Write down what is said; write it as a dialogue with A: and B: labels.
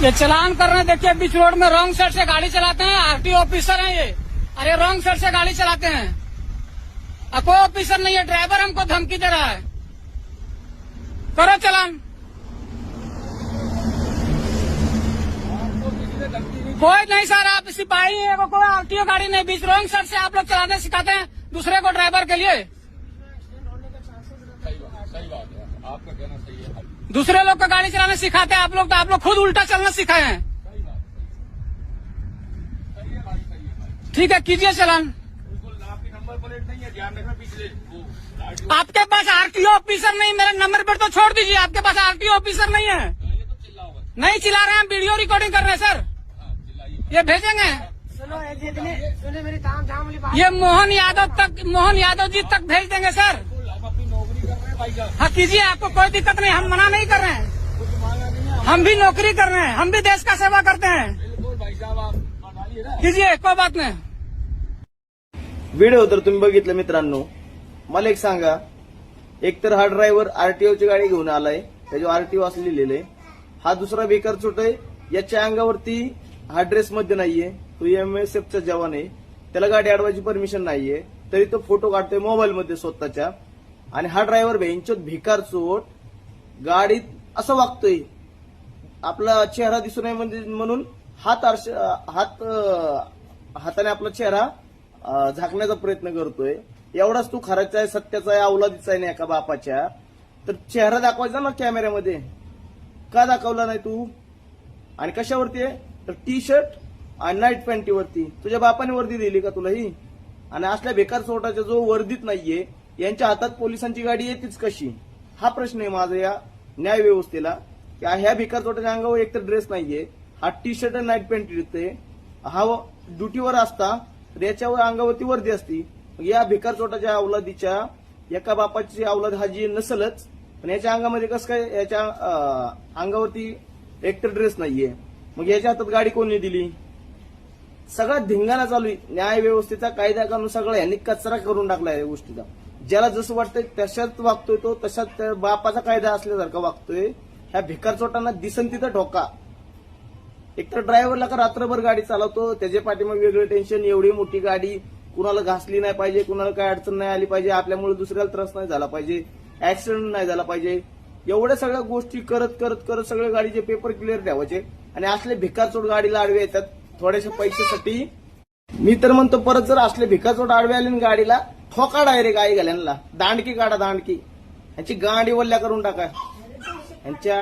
A: ये चलान कर रहे हैं, देखिए बीच रोड में रॉन्ग साइड से गाड़ी चलाते हैं। आरटीओ ऑफिसर हैं ये, अरे रॉन्ग साइड से गाड़ी चलाते हैं। अब कोई ऑफिसर नहीं है, ड्राइवर हमको धमकी दे रहा है। करो चलान। कोई नहीं सर, आप सिपाही हैं, कोई आरटीओ गाड़ी नहीं। बीच रॉन्ग साइड से आप लोग चलाने सिखाते हैं दूसरे को, ड्राइवर के लिए।
B: सही बात है, आपका कहना सही है।
A: दूसरे लोग को गाड़ी चलाने सिखाते हैं आप लोग, तो आप लोग खुद उल्टा चलना सिखाए हैं। ठीक है, कीजिए चलान।
B: बिल्कुल, आपकी नंबर प्लेट नहीं है, ध्यान रखना। पिछले
A: आपके पास आरटीओ ऑफिसर नहीं, मेरा नंबर प्लेट तो छोड़ दीजिए। आपके पास आरटीओ ऑफिसर नहीं है।
B: पहले तो चिल्लाओ मत।
A: नहीं चिल्ला रहे हैं, हम वीडियो रिकॉर्डिंग कर रहे हैं सर।
B: हाँ, चिल्लाइए।
A: ये भेजेंगे।
C: सुनो मेरी ताम वाली बात।
A: ये मोहन यादव जी तक भेज देंगे सर।
B: बिल्कुल, हम अपनी नौकरी कर रहे हैं भाई साहब।
A: हाँ कीजिए, आपको कोई दिक्कत नहीं, हम मना नहीं कर रहे हैं।
B: कुछ मांगा नहीं है।
A: हम भी नौकरी कर रहे हैं, हम भी देश का सेवा करते हैं।
B: बिल्कुल भाई साहब, आप बताइए ना।
A: कीजिए, कोई बात नहीं।
D: व्हिडिओ तर तुम्ही बघितलं मित्रांनो. मला एक सांगा, एकतर हा ड्रायव्हर आरटीओची गाडी घेऊन आलाय, त्याच्यावर आरटीओ असं लिहिलेलं आहे. हा दुसरा बेकार चोट आहे, याच्या अंगावरती हा ड्रेस मध्ये नाहीये, तो एमएसएफचा जवान आहे, त्याला गाडी अडवायची परमिशन नाहीये, तरी तो फोटो काढतोय मोबाईल मध्ये स्वतःच्या. आणि हा ड्रायव्हर भेंचोत भिकार चोट गाडीत असं वागतोय, आपला चेहरा दिसू नये म्हणून हाताने आपला चेहरा झाकण्याचा प्रयत्न करतोय. एवढाच तू खराचा आहे, सत्याचा आहे, अवलादीचा आहे ना एका बापाच्या, तर चेहरा दाखवायचा ना कॅमेऱ्यामध्ये, का दाखवला नाही तू? आणि कशावरती आहे? तर टी शर्ट आणि नाईट पॅन्टीवरती. तुझ्या बापाने वर्दी दिली का तुला ही? आणि असल्या बेकार चोटाच्या जो वर्दीत नाहीये, यांच्या हातात पोलिसांची गाडी येतेच कशी? हा प्रश्न आहे माझा या न्याय व्यवस्थेला, की ह्या बेकार चोटाच्या अंगावर एकतर ड्रेस नाहीये, हा टी शर्ट आणि नाईट पॅन्ट येते, हा ड्युटीवर असता तर याच्यावर अंगावरती वर्दी असती. या भिकार चोटाच्या अवलादीच्या एका बापाची अवलाद हा जी नसलच, पण याच्या अंगामध्ये कसं काय, याच्या अंगावरती एकतर ड्रेस नाहीये, मग याच्या हातात गाडी कोणी दिली? सगळा धिंगाणा चालू आहे. न्याय व्यवस्थेचा, कायदा कानून सगळं यांनी कचरा करून टाकलाय या गोष्टीचा. ज्याला जसं वाटतंय तशाच वागतोय तो, तशाच बापाचा कायदा असल्यासारखा वागतोय. ह्या भिकार चोटांना दिसन तिथं ठोका. एकतर ड्रायव्हरला का रात्रभर गाडी चालवतो, त्याच्या पाठीमागे वेगळं टेन्शन. एवढी मोठी गाडी कुणाला घासली नाही पाहिजे, कुणाला काय अडचण नाही आली पाहिजे, आपल्यामुळे दुसऱ्याला त्रास नाही झाला पाहिजे, ऍक्सिडेंट नाही झाला पाहिजे. एवढ्या सगळ्या गोष्टी करत करत करत सगळे गाडीचे पेपर क्लिअर ठेवायचे, आणि असले भिकारचोट गाडीला आडवे येतात थोड्याशा पैशासाठी. मी तर म्हणतो, परत जर असले भिकारचोट आडवे आले गाडीला, ठोका डायरेक्ट आई घाल्यांना, दांडकी काढा, दांडकी. यांची गाडी वल्ल्या करून टाका यांच्या.